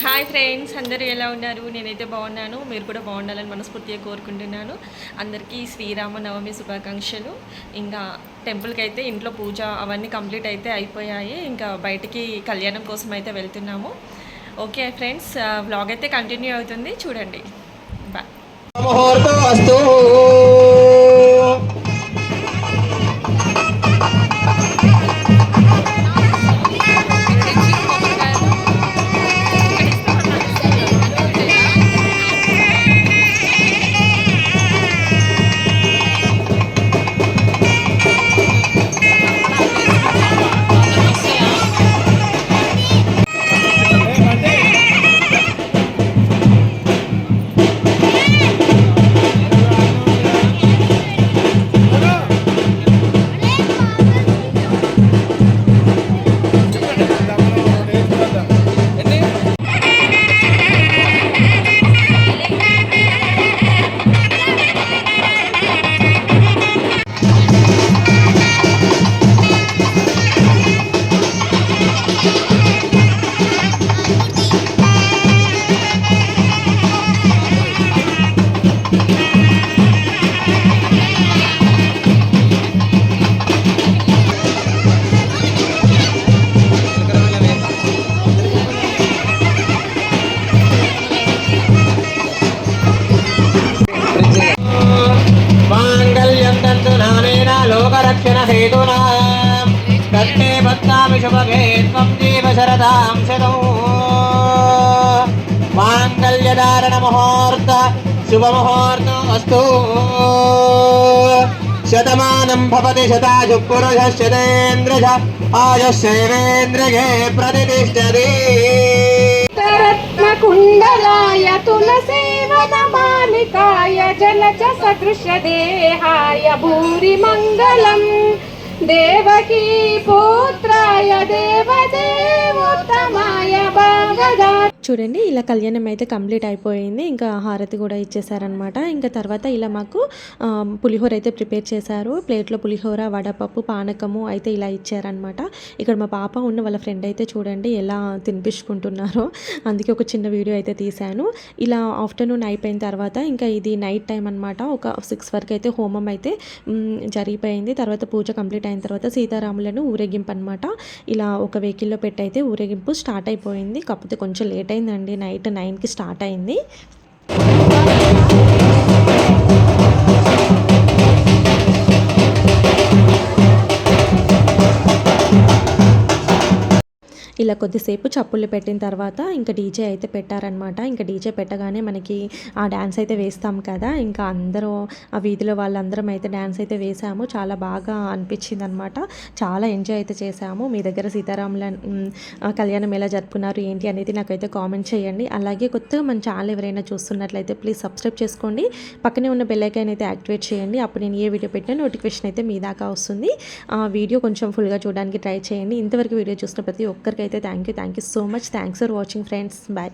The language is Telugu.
హాయ్ ఫ్రెండ్స్, అందరూ ఎలా ఉన్నారు? నేనైతే బాగున్నాను. మీరు కూడా బాగుండాలని మనస్ఫూర్తిగా కోరుకుంటున్నాను. అందరికీ శ్రీరామనవమి శుభాకాంక్షలు. ఇంకా టెంపుల్కి అయితే ఇంట్లో పూజ అవన్నీ కంప్లీట్ అయితే అయిపోయాయి. ఇంకా బయటికి కళ్యాణం కోసం అయితే వెళ్తున్నాము. ఓకే ఫ్రెండ్స్, వ్లాగ్ అయితే కంటిన్యూ అవుతుంది, చూడండి. బాయ్. लोकरक्षण हेतुना कट्टे भक्तामि शुभगे त्वं जीव शरदां शतौ माङ्गल्यधारण मुहूर्त शुभमुहूर्त अस्तु शतमानं भवति शतायुः पुरुषः शतेन्द्रियः आयुष्येवेन्द्रिये प्रतिष्ठति रत्नकुण्डलाय तुलसीवनमालिकाय जलज सदृशदेहाय भूरिमङ्गलम् देवकी पुत्राय देवदेवोत्तमाय भगदा. చూడండి, ఇలా కళ్యాణం అయితే కంప్లీట్ అయిపోయింది. ఇంకా హారతి కూడా ఇచ్చేసారనమాట. ఇంకా తర్వాత ఇలా మాకు పులిహోర అయితే ప్రిపేర్ చేశారు. ప్లేట్లో పులిహోర, వడపప్పు, పానకము అయితే ఇలా ఇచ్చారనమాట. ఇక్కడ మా పాప ఉన్న వాళ్ళ ఫ్రెండ్ అయితే చూడండి ఎలా తినిపించుకుంటున్నారో, అందుకే ఒక చిన్న వీడియో అయితే తీశాను. ఇలా ఆఫ్టర్నూన్ అయిపోయిన తర్వాత ఇంకా ఇది నైట్ టైం అనమాట. ఒక 6 వరకు అయితే హోమం అయితే జరిగిపోయింది. తర్వాత పూజ కంప్లీట్ అయిన తర్వాత సీతారాములను ఊరేగింపు అనమాట. ఇలా ఒక వెహికల్లో పెట్టి అయితే ఊరేగింపు స్టార్ట్ అయిపోయింది. కాకపోతే కొంచెం లేట్ అయిందండి. నైట్ 9కి స్టార్ట్ అయింది. ఇలా కొద్దిసేపు చప్పుళ్ళు పెట్టిన తర్వాత ఇంకా డీజే అయితే పెట్టారనమాట. ఇంకా డీజే పెట్టగానే మనకి ఆ డ్యాన్స్ అయితే వేస్తాం కదా, ఇంకా అందరూ ఆ వీధిలో వాళ్ళందరం అయితే డ్యాన్స్ అయితే వేసాము. చాలా బాగా అనిపించింది అనమాట. చాలా ఎంజాయ్ అయితే చేసాము. మీ దగ్గర సీతారాముల కళ్యాణం ఎలా జరుపుకున్నారు ఏంటి అనేది నాకైతే కామెంట్ చేయండి. అలాగే కొత్తగా మన ఛానల్ ఎవరైనా చూస్తున్నట్లయితే ప్లీజ్ సబ్స్క్రైబ్ చేసుకోండి. పక్కనే ఉన్న బెల్ ఐకాన్ అయితే యాక్టివేట్ చేయండి. అప్పుడు నేను ఏ వీడియో పెట్టినా నోటిఫికేషన్ అయితే మీ దాకా వస్తుంది. ఆ వీడియో కొంచెం ఫుల్గా చూడడానికి ట్రై చేయండి. ఇంతవరకు వీడియో చూసిన ప్రతి ఒక్కరికి అయితే thank you so much. Thanks for watching friends. Bye.